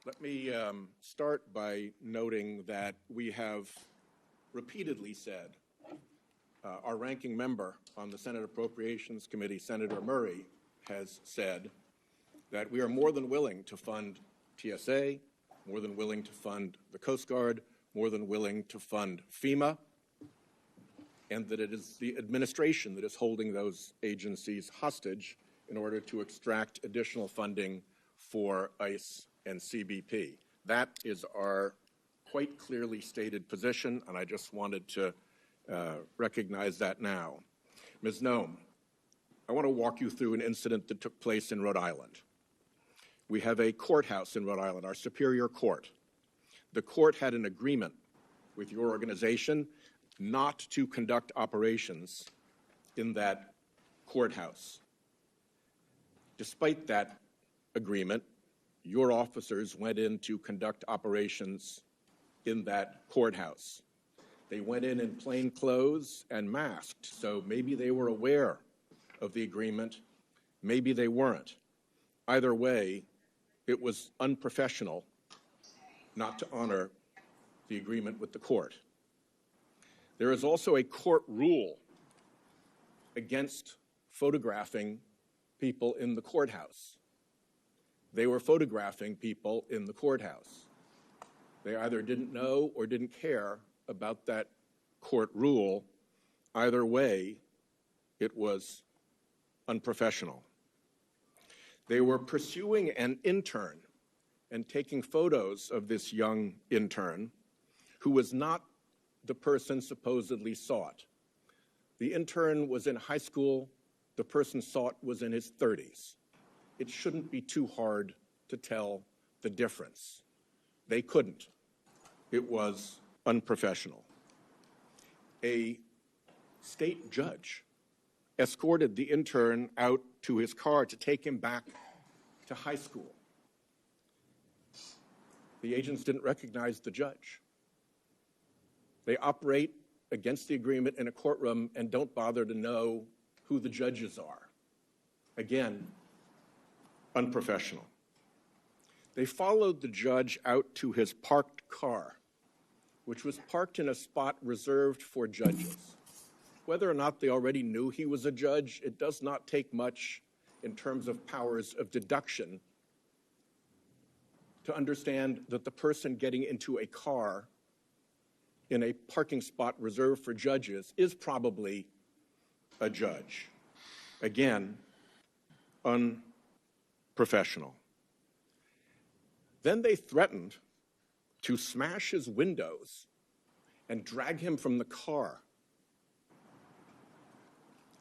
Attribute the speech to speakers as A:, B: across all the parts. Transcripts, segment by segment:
A: Let me start by noting that we have repeatedly said, our ranking member on the Senate Appropriations Committee, Senator Murray, has said that we are more than willing to fund TSA, more than willing to fund the Coast Guard, more than willing to fund FEMA, and that it is the administration that is holding those agencies hostage in order to extract additional funding for ICE and CBP. That is our quite clearly stated position, and I just wanted to recognize that now. Ms. Noem, I want to walk you through an incident that took place in Rhode Island. We have a courthouse in Rhode Island, our Superior Court. The court had an agreement with your organization not to conduct operations in that courthouse. Despite that agreement, your officers went in to conduct operations in that courthouse. They went in plain clothes and masked, so maybe they were aware of the agreement, maybe they weren't. Either way, it was unprofessional not to honor the agreement with the court. There is also a court rule against photographing people in the courthouse. They were photographing people in the courthouse. They either didn't know or didn't care about that court rule. Either way, it was unprofessional. They were pursuing an intern and taking photos of this young intern who was not the person supposedly sought. The intern was in high school. The person sought was in his 30s. It shouldn't be too hard to tell the difference. They couldn't. It was unprofessional. A state judge escorted the intern out to his car to take him back to high school. The agents didn't recognize the judge. They operate against the agreement in a courtroom and don't bother to know who the judges are. Again, unprofessional. They followed the judge out to his parked car, which was parked in a spot reserved for judges. Whether or not they already knew he was a judge, it does not take much in terms of powers of deduction to understand that the person getting into a car in a parking spot reserved for judges is probably a judge. Again, unprofessional. Then they threatened to smash his windows and drag him from the car.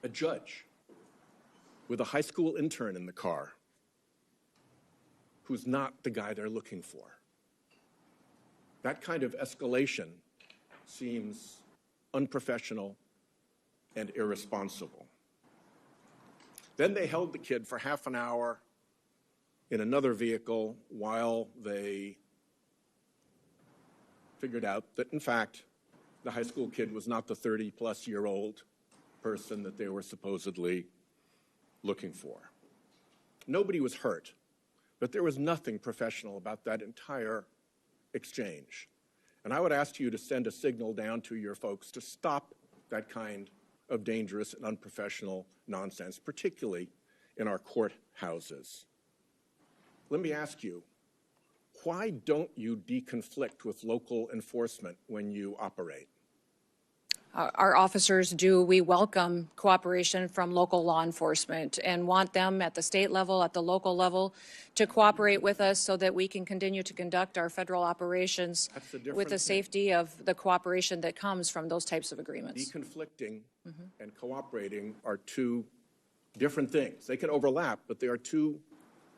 A: A judge with a high school intern in the car who's not the guy they're looking for. That kind of escalation seems unprofessional and irresponsible. Then they held the kid for half an hour in another vehicle while they figured out that, in fact, the high school kid was not the 30-plus-year-old person that they were supposedly looking for. Nobody was hurt, but there was nothing professional about that entire exchange. And I would ask you to send a signal down to your folks to stop that kind of dangerous and unprofessional nonsense, particularly in our courthouses. Let me ask you, why don't you deconflict with local enforcement when you operate?
B: Our officers do. We welcome cooperation from local law enforcement and want them at the state level, at the local level, to cooperate with us so that we can continue to conduct our federal operations with the safety of the cooperation that comes from those types of agreements.
A: Deconflicting and cooperating are two different things. They can overlap, but they are two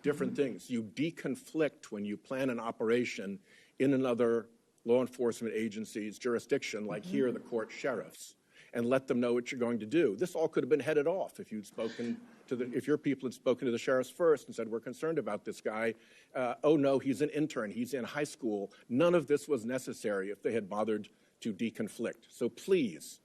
A: different things. You deconflict when you plan an operation in another law enforcement agency's jurisdiction, like here, the court sheriffs, and let them know what you're going to do. This all could have been headed off if you'd spoken to if your people had spoken to the sheriffs first and said, we're concerned about this guy. Oh no, he's an intern, he's in high school. None of this was necessary if they had bothered to deconflict. So please,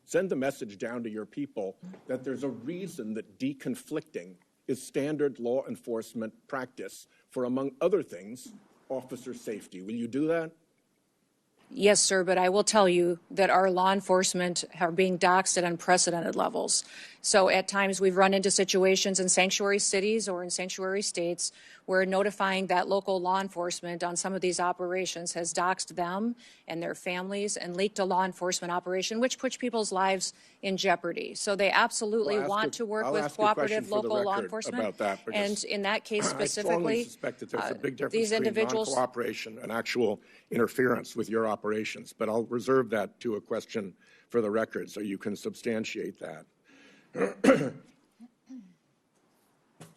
A: send the message down to your people that there's a reason that deconflicting is standard law enforcement practice for, among other things, officer safety. Will you do that?
B: Yes, sir, but I will tell you that our law enforcement are being doxxed at unprecedented levels. So at times we've run into situations in sanctuary cities or in sanctuary states where notifying that local law enforcement on some of these operations has doxxed them and their families and leaked a law enforcement operation, which puts people's lives in jeopardy. So they absolutely want to work with cooperative local law enforcement.
A: About that,
B: and in that case specifically,
A: I strongly suspect that there's a big difference
B: these
A: between
B: individuals
A: non-cooperation and actual interference with your operations. But I'll reserve that to a question for the record so you can substantiate that.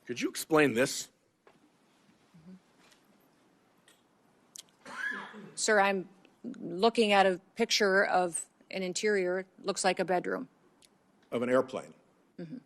A: Could you explain this?
B: Sir, I'm looking at a picture of an interior, looks like a bedroom.
A: Of an airplane?
B: Mm-hmm.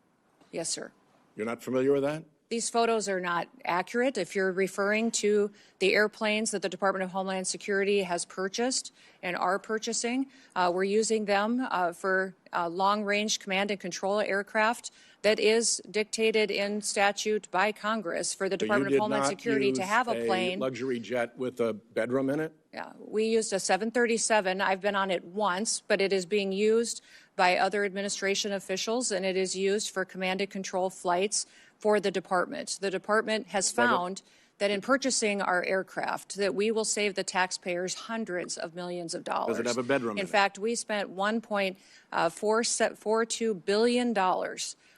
B: Yes, sir.
A: You're not familiar with that?
B: These photos are not accurate. If you're referring to the airplanes that the Department of Homeland Security has purchased and are purchasing, we're using them for long-range command and control aircraft that is dictated in statute by Congress for the Department of Homeland Security to have a plane.
A: Luxury jet with a bedroom in it?
B: Yeah, we used a 737. I've been on it once, but it is being used by other administration officials, and it is used for command and control flights for the department. The department has found that in purchasing our aircraft, that we will save the taxpayers hundreds of millions of dollars.
A: Does it have a bedroom in it?
B: In fact, we spent $1.42 billion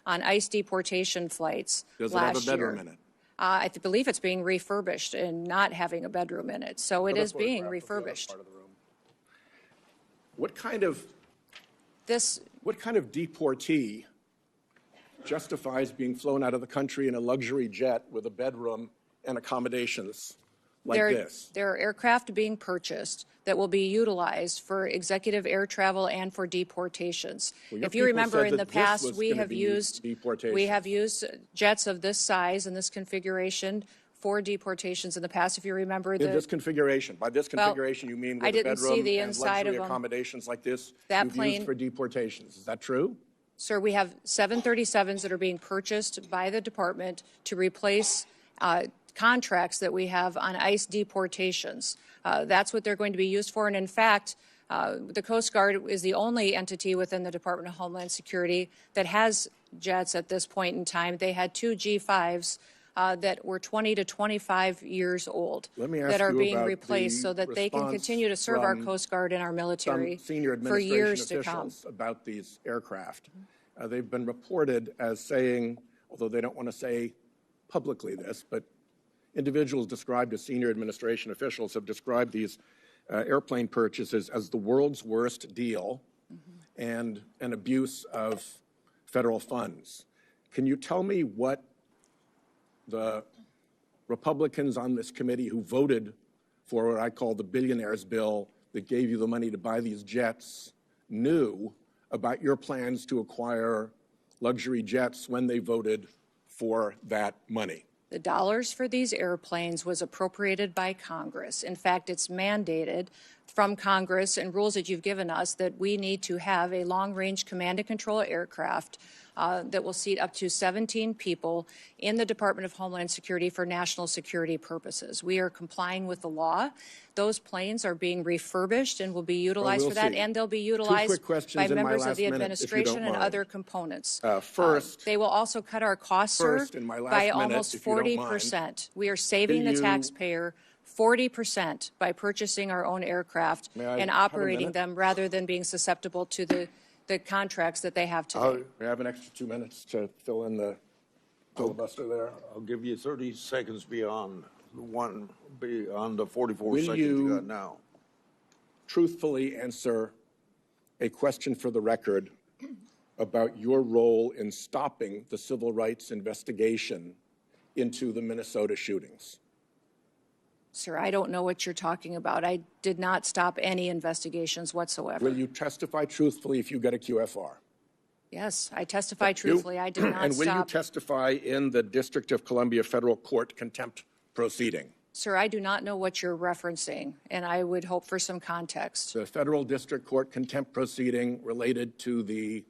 B: on ICE deportation flights last year.
A: Does it have a bedroom in it?
B: I believe it's being refurbished and not having a bedroom in it. So it is being refurbished.
A: What kind of deportee justifies being flown out of the country in a luxury jet with a bedroom and accommodations like this?
B: There are aircraft being purchased that will be utilized for executive air travel and for deportations.
A: Well,
B: if you remember, in the past, we have used jets of this size and this configuration for deportations in the past. If you remember,
A: by this configuration, you mean with a bedroom and luxury accommodations like this you've used for deportations. Is that true?
B: Sir, we have 737s that are being purchased by the department to replace contracts that we have on ICE deportations. That's what they're going to be used for. And in fact, the Coast Guard is the only entity within the Department of Homeland Security that has jets at this point in time. They had two G5s that were 20 to 25 years old that are being replaced so that they can continue to serve our Coast Guard and our military for years to come.
A: About these aircraft. They've been reported as saying, although they don't want to say publicly this, but individuals described as senior administration officials have described these airplane purchases as the world's worst deal and an abuse of federal funds. Can you tell me what the Republicans on this committee who voted for what I call the billionaires bill that gave you the money to buy these jets knew about your plans to acquire luxury jets when they voted for that money?
B: The dollars for these airplanes was appropriated by Congress. In fact, it's mandated from Congress and rules that you've given us that we need to have a long-range command and control aircraft that will seat up to 17 people in the Department of Homeland Security for national security purposes. We are complying with the law. Those planes are being refurbished and will be utilized for that, and they'll be utilized by members of the administration and other components.
A: First,
B: they will also cut our costs, sir, by almost 40%. We are saving the taxpayer 40% by purchasing our own aircraft and operating them rather than being susceptible to the contracts that they have today.
A: We have an extra 2 minutes to fill in the filibuster there.
C: I'll give you 30 seconds beyond the 44 seconds you got now.
A: Truthfully answer a question for the record about your role in stopping the civil rights investigation into the Minnesota shootings?
B: Sir, I don't know what you're talking about. I did not stop any investigations whatsoever.
A: Will you testify truthfully if you get a QFR?
B: Yes, I testify truthfully. I did not
A: And will
B: stop.
A: you testify in the District of Columbia Federal Court contempt proceeding?
B: Sir, I do not know what you're referencing, and I would hope for some context.
A: The Federal District Court contempt proceeding related to the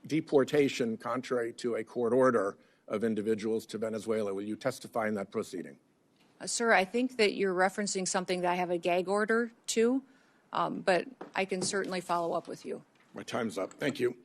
A: deportation, contrary to a court order, of individuals to Venezuela. Will you testify in that proceeding?
B: Sir, I think that you're referencing something that I have a gag order to, but I can certainly follow up with you.
A: My time's up. Thank you.